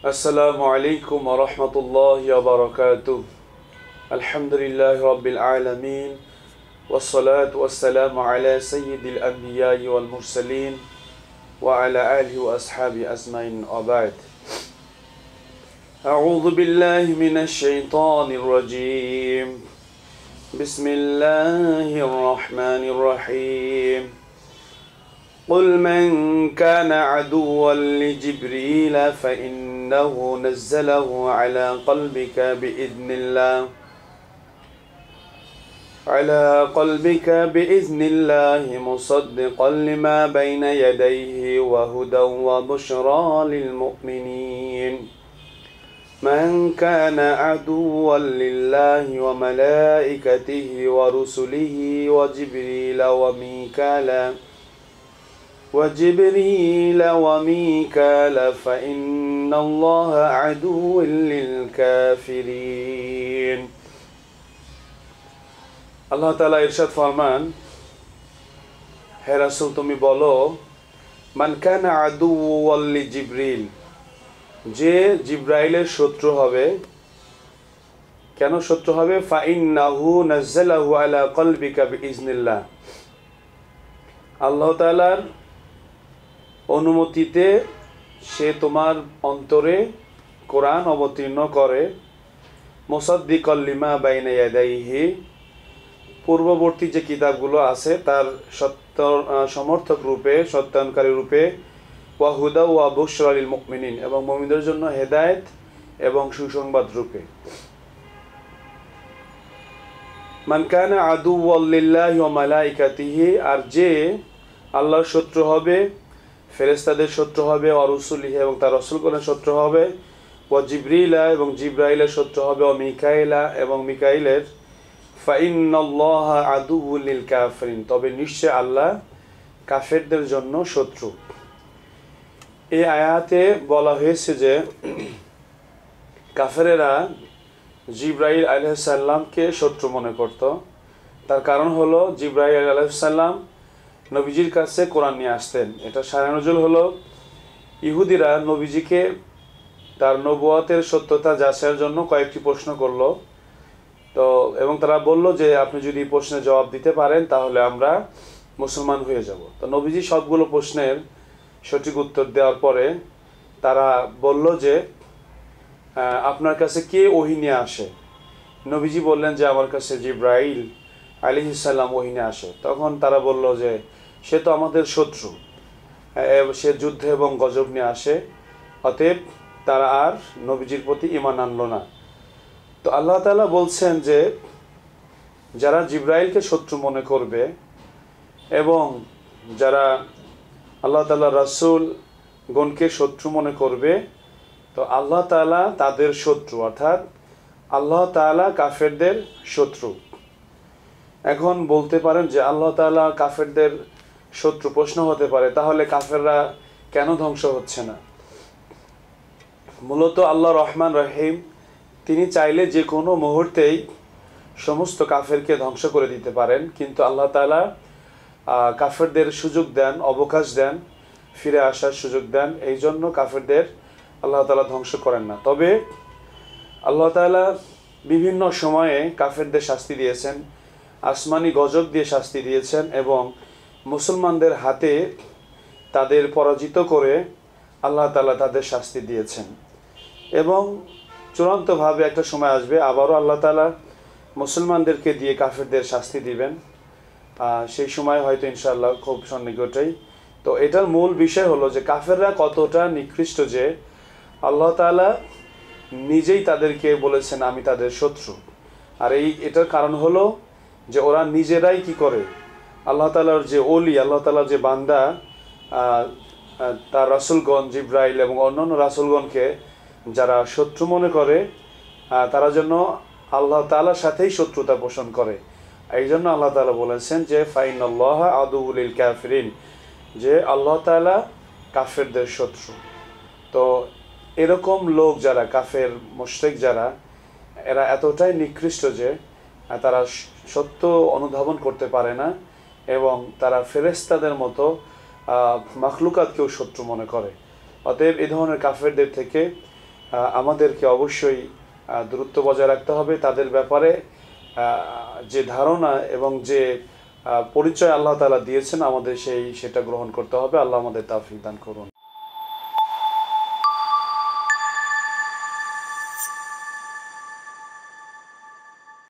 السلام عليكم ورحمة الله وبركاته. الحمد لله رب العالمين والصلاة والسلام على سيد الأنبياء والمرسلين وعلى آله وأصحابه أجمعين وبعد. أعوذ بالله من الشيطان الرجيم. بسم الله الرحمن الرحيم. قل من كان عدوا لجبريل فإنه نزله على قلبك بإذن الله مصدقا لما بين يديه وهدى وبشرى للمؤمنين. من كان عدوا لله وملائكته ورسله وجبريل وميكال فإن الله عدو للكافرين. আল্লাহ তাআলা ইরশাদ ফরমান, হে রাসূল তুমি বলো, মান কানা আদুওয়াল লিজিবরিল, যে জিবরাইলের শত্রু হবে। কেন শত্রু হবে? ফাইন্নাহু নাযালাহু আলা কলবিকা বিইজনিল্লাহ, আল্লাহ তাআলার অনুমতিতে সে তোমার অন্তরে কোরআন অবতীর্ণ করে। মুসাদ্দিকাল লিমা বাইনা ইয়াদাইহি, পূর্ববর্তী যে কিতাবগুলো আছে তার সমর্থক রূপে, সত্যায়নকারী রূপে। ওয়া হুদা ওয়া বুশরা লিল মুমিনিন, এবং মুমিনদের জন্য হেদায়েত এবং সুসংবাদ রূপে। মান কানা আদুওয়াল লিল্লাহি ওয়া মালাইকাতিহি, আর যে আল্লাহর শত্রু হবে, ফেরেশতাদের শত্রু হবে, ওয়া রুসুলিহি, এবং তার রাসূলগণের শত্রু হবে, ওয়া জিবরিলা, এবং জিবরাইলের শত্রু হবে, ওয়া মিকাইলা, এবং মিকাইলের, ফাইন্নাল্লাহা আদুউল লিল কাফিরিন, তবে নিশ্চয় আল্লাহ কাফেরদের জন্য শত্রু। এই আয়াতে বলা হয়েছে যে কাফেরেরা জিবরাইল আলাইহিস সালামকে শত্রু মনে করত। তার কারণ হলো জিবরাইল আলাইহিস সালাম নবীজির কাছে কোরআন নিয়ে আসতেন। এটা শায়নুজুল হলো, ইহুদিরা নবীজিকে তার নবুয়তের সত্যতা যাচাইয়ের জন্য কয়েকটি প্রশ্ন করলো। তো এবং তারা বলল যে আপনি যদি প্রশ্নের জবাব দিতে পারেন তাহলে আমরা মুসলমান হয়ে যাব। তো নবীজি সবগুলো প্রশ্নের সঠিক উত্তর দেওয়ার পরে তারা বলল যে আপনার কাছে কে ওহী নিয়ে আসে? নবীজি বললেন যে আমার কাছে জিবরাইল আলাইহিস সালাম ওহী নিয়ে আসে। তখন তারা বলল যে সে তো আমাদের শত্রু, সে যুদ্ধ এবং গজব নিয়ে আসে, অতএব তারা আর নবীজির প্রতি ঈমান আনলো না। তো আল্লাহ তাআলা বলছেন যে যারা জিবরাইলকে শত্রু মনে করবে এবং যারা আল্লাহ তাআলা রাসূল গণকে শত্রু মনে করবে, তো আল্লাহ তাআলা তাদের শত্রু, অর্থাৎ আল্লাহ তাআলা কাফেরদের শত্রু। এখন বলতে পারেন যে আল্লাহ তাআলা কাফেরদের শত্রু, প্রশ্ন হতে পারে তাহলে কাফেররা কেন ধ্বংস হচ্ছে না? মূলত আল্লাহ রহমান রহিম, তিনি চাইলে যে কোনো মুহূর্তেই সমস্ত কাফেরকে ধ্বংস করে দিতে পারেন, কিন্তু আল্লাহ তাআলা কাফেরদের সুযোগ দেন, অবকাশ দেন, ফিরে আসার সুযোগ দেন। এই জন্য কাফেরদের আল্লাহ তাআলা ধ্বংস করেন না। তবে আল্লাহ তাআলা বিভিন্ন সময়ে কাফেরদের শাস্তি দিয়েছেন, আসমানি গজব দিয়ে শাস্তি দিয়েছেন, এবং মুসলমানদের হাতে তাদের পরাজিত করে আল্লাহ তাআলা তাদের শাস্তি দিয়েছেন। এবং চূড়ান্তভাবে একটা সময় আসবে আবারও আল্লাহ তাআলা মুসলমানদেরকে দিয়ে কাফেরদের শাস্তি দিবেন। সেই সময় হয়তো ইনশাআল্লাহ খুব সন্নিকটেই। তো এটার মূল বিষয় হলো যে কাফেররা কতটা নিকৃষ্ট যে আল্লাহ তাআলা নিজেই তাদেরকে বলেছেন আমি তাদের শত্রু। আর এটার কারণ হলো যে ওরা নিজেরাই কি করে, আল্লাহ তাআলার যে ওলি, আল্লাহ তাআলার যে বান্দা, তার রাসূলগণ জিবরাইল এবং অন্যান্য রাসূলগণকে যারা শত্রু মনে করে, তারা যেন আল্লাহ তাআলার সাথেই শত্রুতা পোষণ করে। এই জন্য আল্লাহ তাআলা বলেছেন যে ফাইনাল্লাহা আদুউল লিল কাফিরিন, যে আল্লাহ তাআলা কাফেরদের শত্রু। তো এরকম লোক যারা কাফের মুশরিক যারা, এরা এতটাই নিকৃষ্ট যে তারা সত্য অনুধাবন করতে পারে না এবং তারা ফেরেশতাদের মতো মাখলুকাতকেও শত্রু মনে করে। অতএব এই ধরনের কাফেরদের থেকে আমাদেরকে অবশ্যই দূরত্ব বজায় রাখতে হবে তাদের ব্যাপারে। যে ধারণা এবং যে পরিচয় আল্লাহ তাআলা দিয়েছেন আমাদের সেটা গ্রহণ করতে হবে। আল্লাহ আমাদের তৌফিক দান করুন।